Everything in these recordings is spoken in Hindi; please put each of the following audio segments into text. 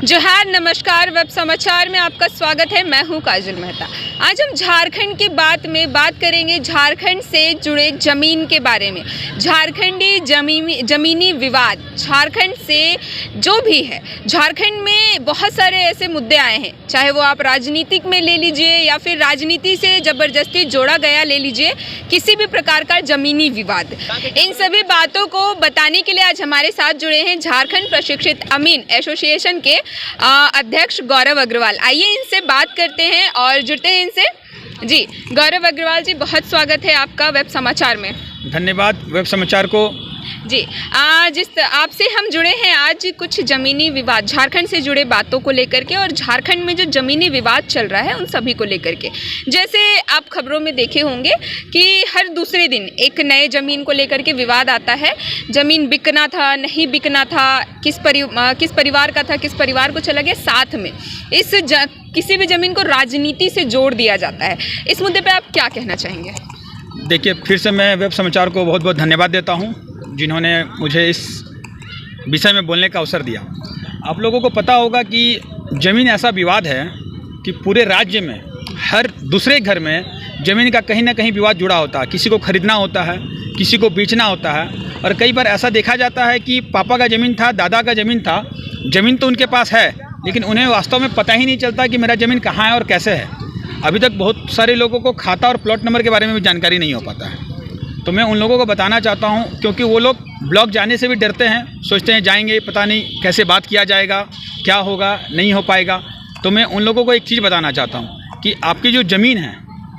जोहार, नमस्कार। वेब समाचार में आपका स्वागत है। मैं हूं काजल मेहता। आज हम झारखंड की बात करेंगे झारखंड से जुड़े ज़मीन के बारे में। झारखंडी ज़मीनी विवाद झारखंड से जो भी है, झारखंड में बहुत सारे ऐसे मुद्दे आए हैं, चाहे वो आप राजनीतिक में ले लीजिए या फिर राजनीति से ज़बरदस्ती जोड़ा गया ले लीजिए, किसी भी प्रकार का ज़मीनी विवाद। इन सभी बातों को बताने के लिए आज हमारे साथ जुड़े हैं झारखंड प्रशिक्षित अमीन एसोसिएशन के अध्यक्ष गौरव अग्रवाल। आइए इनसे बात करते हैं और जुड़ते हैं इनसे। जी गौरव अग्रवाल जी, बहुत स्वागत है आपका वेब समाचार में। धन्यवाद वेब समाचार को। जी जिस आपसे हम जुड़े हैं आज कुछ ज़मीनी विवाद झारखंड से जुड़े बातों को लेकर के और झारखंड में जो ज़मीनी विवाद चल रहा है उन सभी को लेकर के। जैसे आप खबरों में देखे होंगे कि हर दूसरे दिन एक नए ज़मीन को लेकर के विवाद आता है। ज़मीन बिकना था, नहीं बिकना था, किस परिवार का था, किस परिवार को चला गया, साथ में किसी भी ज़मीन को राजनीति से जोड़ दिया जाता है। इस मुद्दे पर आप क्या कहना चाहेंगे? देखिए, फिर से मैं वेब समाचार को बहुत बहुत धन्यवाद देता हूं जिन्होंने मुझे इस विषय में बोलने का अवसर दिया। आप लोगों को पता होगा कि ज़मीन ऐसा विवाद है कि पूरे राज्य में हर दूसरे घर में ज़मीन का कहीं ना कहीं विवाद जुड़ा होता है। किसी को खरीदना होता है, किसी को बेचना होता है, और कई बार ऐसा देखा जाता है कि पापा का ज़मीन था, दादा का ज़मीन था, ज़मीन तो उनके पास है लेकिन उन्हें वास्तव में पता ही नहीं चलता कि मेरा ज़मीन कहाँ है और कैसे है। अभी तक बहुत सारे लोगों को खाता और प्लॉट नंबर के बारे में भी जानकारी नहीं हो पाता है। तो मैं उन लोगों को बताना चाहता हूं, क्योंकि वो लोग ब्लॉक जाने से भी डरते हैं, सोचते हैं जाएंगे पता नहीं कैसे बात किया जाएगा, क्या होगा, नहीं हो पाएगा। तो मैं उन लोगों को एक चीज़ बताना चाहता हूं कि आपकी जो ज़मीन है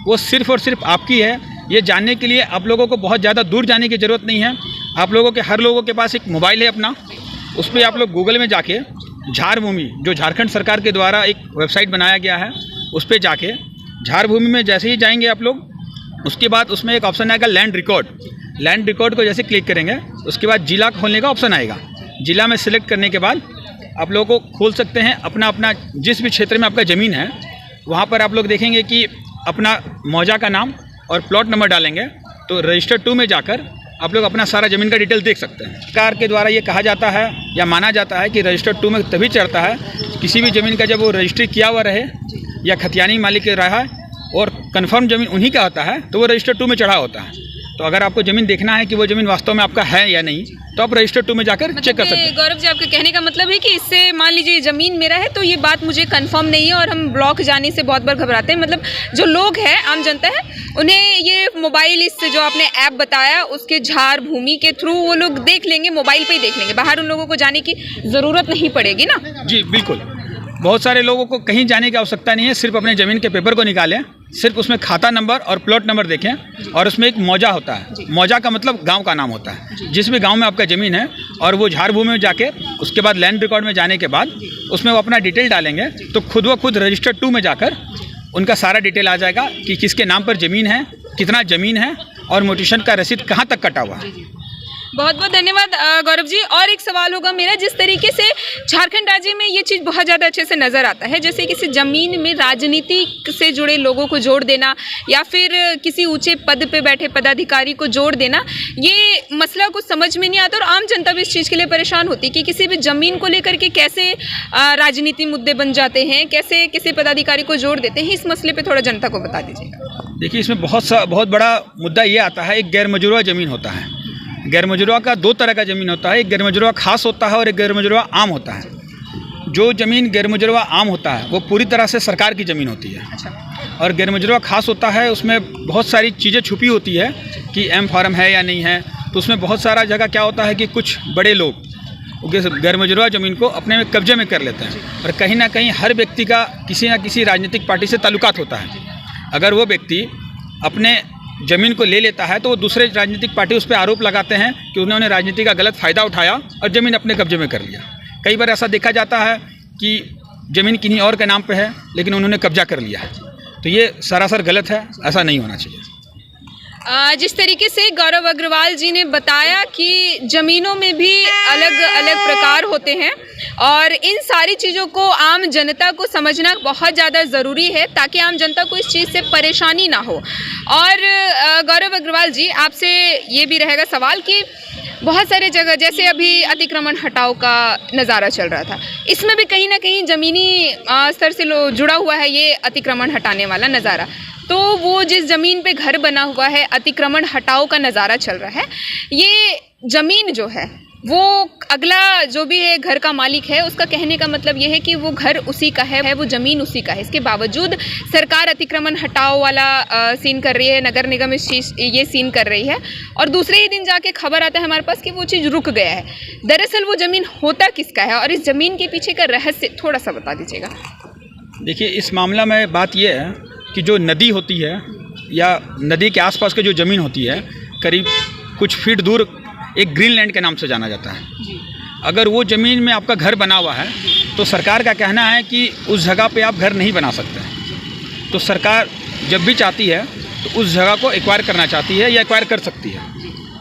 वो सिर्फ़ और सिर्फ आपकी है। ये जानने के लिए आप लोगों को बहुत ज़्यादा दूर जाने की ज़रूरत नहीं है। आप लोगों के हर लोगों के पास एक मोबाइल है अपना, उस पर आप लोग गूगल में जाके झारभूमि, जो झारखंड सरकार के द्वारा एक वेबसाइट बनाया गया है, उस पर जाके झारभूमि में जैसे ही जाएंगे आप लोग, उसके बाद उसमें एक ऑप्शन आएगा लैंड रिकॉर्ड को जैसे क्लिक करेंगे उसके बाद जिला खोलने का ऑप्शन आएगा। जिला में सिलेक्ट करने के बाद आप लोगों को खोल सकते हैं अपना जिस भी क्षेत्र में आपका ज़मीन है, वहाँ पर आप लोग देखेंगे कि अपना मौजा का नाम और प्लॉट नंबर डालेंगे तो रजिस्टर 2 में जाकर आप लोग अपना सारा ज़मीन का डिटेल देख सकते हैं। सरकार के द्वारा ये कहा जाता है या माना जाता है कि रजिस्टर 2 में तभी चढ़ता है किसी भी ज़मीन का जब वो रजिस्ट्री किया हुआ रहे या खतियानी मालिक रहा है और कंफर्म ज़मीन उन्हीं का आता है तो वो रजिस्टर 2 में चढ़ा होता है। तो अगर आपको ज़मीन देखना है कि वो ज़मीन वास्तव में आपका है या नहीं, तो आप रजिस्टर 2 में जाकर चेक कर सकते हैं। गौरव जी, आपके कहने का मतलब है कि इससे मान लीजिए ज़मीन मेरा है तो ये बात मुझे कंफर्म नहीं है और हम ब्लॉक जाने से बहुत बार घबराते हैं। मतलब जो लोग हैं, आम जनता है, उन्हें ये मोबाइल, इससे जो आपने ऐप बताया उसके झारभूमि के थ्रू वो लोग देख लेंगे, मोबाइल पर ही देख लेंगे, बाहर उन लोगों को जाने की ज़रूरत नहीं पड़ेगी ना? जी बिल्कुल। बहुत सारे लोगों को कहीं जाने की आवश्यकता नहीं है, सिर्फ अपने ज़मीन के पेपर को निकालें, सिर्फ उसमें खाता नंबर और प्लॉट नंबर देखें और उसमें एक मौजा होता है। मौजा का मतलब गांव का नाम होता है। जिस भी गांव में आपका ज़मीन है और वो झारभूमि में जाके उसके बाद लैंड रिकॉर्ड में जाने के बाद उसमें वो अपना डिटेल डालेंगे तो खुद व खुद रजिस्टर 2 में जाकर उनका सारा डिटेल आ जाएगा कि किसके नाम पर ज़मीन है, कितना ज़मीन है और मोटिशन का रसीद कहाँ तक कटा हुआ है। बहुत बहुत धन्यवाद गौरव जी। और एक सवाल होगा मेरा, जिस तरीके से झारखंड राज्य में ये चीज़ बहुत ज़्यादा अच्छे से नज़र आता है, जैसे किसी ज़मीन में राजनीति से जुड़े लोगों को जोड़ देना या फिर किसी ऊंचे पद पे बैठे पदाधिकारी को जोड़ देना, ये मसला कुछ समझ में नहीं आता और आम जनता भी इस चीज़ के लिए परेशान होती है कि किसी भी ज़मीन को लेकर के कैसे राजनीति मुद्दे बन जाते हैं, कैसे किसी पदाधिकारी को जोड़ देते हैं। इस मसले पर थोड़ा जनता को बता दीजिएगा। देखिए, इसमें बहुत बड़ा मुद्दा ये आता है, एक गैर मजरूआ ज़मीन होता है। गैर मजरूआ का 2 तरह का ज़मीन होता है, एक गैर मजरूआ खास होता है और एक गैर मजरूआ आम होता है। जो ज़मीन गैर मजरूआ आम होता है वो पूरी तरह से सरकार की ज़मीन होती है। और गैर मजरूआ खास होता है, उसमें बहुत सारी चीज़ें छुपी होती है कि एम फार्म है या नहीं है। तो उसमें बहुत सारा जगह क्या होता है कि कुछ बड़े लोग गैर मजरूआ ज़मीन को अपने में कब्जे में कर लेते हैं और कहीं ना कहीं हर व्यक्ति का किसी न किसी राजनीतिक पार्टी से ताल्लुकात होता है। अगर वो व्यक्ति अपने ज़मीन को ले लेता है तो वो दूसरे राजनीतिक पार्टी उस पर आरोप लगाते हैं कि उन्होंने राजनीति का गलत फ़ायदा उठाया और ज़मीन अपने कब्जे में कर लिया। कई बार ऐसा देखा जाता है कि ज़मीन किन्हीं और के नाम पे है लेकिन उन्होंने कब्जा कर लिया है। तो ये सरासर गलत है, ऐसा नहीं होना चाहिए। जिस तरीके से गौरव अग्रवाल जी ने बताया कि ज़मीनों में भी अलग अलग प्रकार होते हैं और इन सारी चीज़ों को आम जनता को समझना बहुत ज़्यादा ज़रूरी है ताकि आम जनता को इस चीज़ से परेशानी ना हो। और गौरव अग्रवाल जी, आपसे ये भी रहेगा सवाल कि बहुत सारे जगह जैसे अभी अतिक्रमण हटाओ का नज़ारा चल रहा था, इसमें भी कहीं ना कहीं ज़मीनी स्तर से जुड़ा हुआ है ये अतिक्रमण हटाने वाला नज़ारा। तो वो जिस ज़मीन पे घर बना हुआ है, अतिक्रमण हटाओ का नज़ारा चल रहा है, ये ज़मीन जो है वो अगला जो भी है घर का मालिक है, उसका कहने का मतलब ये है कि वो घर उसी का है, वो ज़मीन उसी का है। इसके बावजूद सरकार अतिक्रमण हटाओ वाला सीन कर रही है, नगर निगम ये सीन कर रही है और दूसरे ही दिन जाके खबर आता है हमारे पास कि वो चीज़ रुक गया है। दरअसल वो ज़मीन होता किसका है और इस ज़मीन के पीछे का रहस्य थोड़ा सा बता दीजिएगा। देखिए, इस मामला में बात यह है कि जो नदी होती है या नदी के आसपास की जो ज़मीन होती है, करीब कुछ फीट दूर एक ग्रीनलैंड के नाम से जाना जाता है। अगर वो ज़मीन में आपका घर बना हुआ है तो सरकार का कहना है कि उस जगह पे आप घर नहीं बना सकते। तो सरकार जब भी चाहती है तो उस जगह को एक्वायर करना चाहती है या एक्वायर कर सकती है,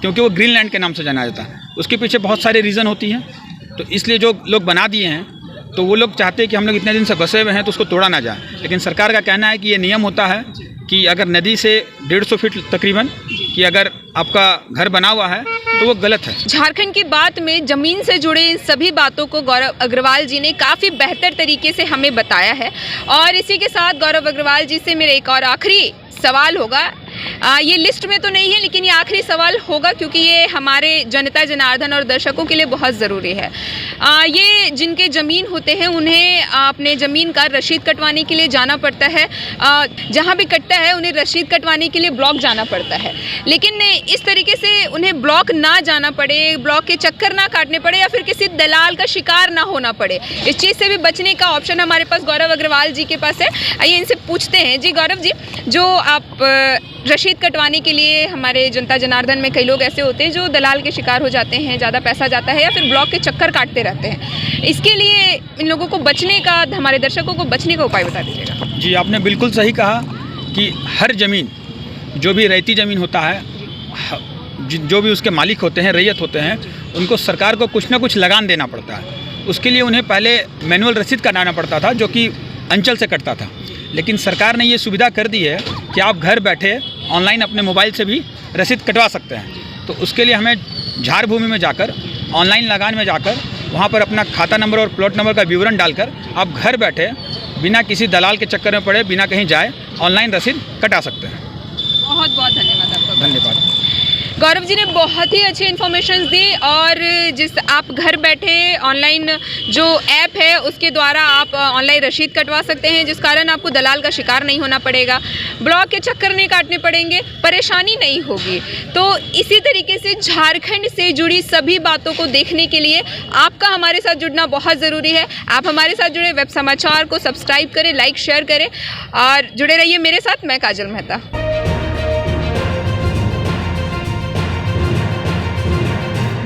क्योंकि वो ग्रीनलैंड के नाम से जाना जाता है। उसके पीछे बहुत सारे रीज़न होती हैं। तो इसलिए जो लोग बना दिए हैं तो वो लोग चाहते हैं कि हम लोग इतने दिन से बसे हुए हैं तो उसको तोड़ा ना जाए। लेकिन सरकार का कहना है कि ये नियम होता है कि अगर नदी से 150 फीट तकरीबन कि अगर आपका घर बना हुआ है तो वो गलत है। झारखंड की बात में ज़मीन से जुड़े इन सभी बातों को गौरव अग्रवाल जी ने काफ़ी बेहतर तरीके से हमें बताया है। और इसी के साथ गौरव अग्रवाल जी से मेरा एक और आखिरी सवाल होगा। ये लिस्ट में तो नहीं है लेकिन ये आखिरी सवाल होगा क्योंकि ये हमारे जनता जनार्दन और दर्शकों के लिए बहुत ज़रूरी है। ये जिनके ज़मीन होते हैं उन्हें अपने ज़मीन का रसीद कटवाने के लिए जाना पड़ता है। जहाँ भी कटता है उन्हें रसीद कटवाने के लिए ब्लॉक जाना पड़ता है, लेकिन इस तरीके से उन्हें ब्लॉक ना जाना पड़े, ब्लॉक के चक्कर ना काटने पड़े या फिर किसी दलाल का शिकार ना होना पड़े, इस चीज़ से भी बचने का ऑप्शन हमारे पास गौरव अग्रवाल जी के पास है। आइए इनसे पूछते हैं। जी गौरव जी, जो आप रसीद कटवाने के लिए हमारे जनता जनार्दन में कई लोग ऐसे होते हैं जो दलाल के शिकार हो जाते हैं, ज़्यादा पैसा जाता है या फिर ब्लॉक के चक्कर काटते रहते हैं, इसके लिए इन लोगों को बचने का, हमारे दर्शकों को बचने का उपाय बता दीजिएगा। जी, आपने बिल्कुल सही कहा कि हर ज़मीन, जो भी रैयती ज़मीन होता है, जो भी उसके मालिक होते हैं, रैयत होते हैं, उनको सरकार को कुछ ना कुछ लगान देना पड़ता है। उसके लिए उन्हें पहले मैनुअल रसीद कटाना पड़ता था जो कि अंचल से कटता था, लेकिन सरकार ने ये सुविधा कर दी है कि आप घर बैठे ऑनलाइन अपने मोबाइल से भी रसीद कटवा सकते हैं। तो उसके लिए हमें झारभूमि में जाकर, ऑनलाइन लगान में जाकर, वहाँ पर अपना खाता नंबर और प्लॉट नंबर का विवरण डालकर आप घर बैठे बिना किसी दलाल के चक्कर में पड़े, बिना कहीं जाए, ऑनलाइन रसीद कटा सकते हैं। बहुत बहुत धन्यवाद आपका। धन्यवाद। गौरव जी ने बहुत ही अच्छी इन्फॉर्मेशन दी और जिस आप घर बैठे ऑनलाइन जो ऐप है उसके द्वारा आप ऑनलाइन रसीद कटवा सकते हैं, जिस कारण आपको दलाल का शिकार नहीं होना पड़ेगा, ब्लॉक के चक्कर नहीं काटने पड़ेंगे, परेशानी नहीं होगी। तो इसी तरीके से झारखंड से जुड़ी सभी बातों को देखने के लिए आपका हमारे साथ जुड़ना बहुत ज़रूरी है। आप हमारे साथ जुड़े, वेब समाचार को सब्सक्राइब करें, लाइक शेयर करें और जुड़े रहिए मेरे साथ। मैं काजल मेहता।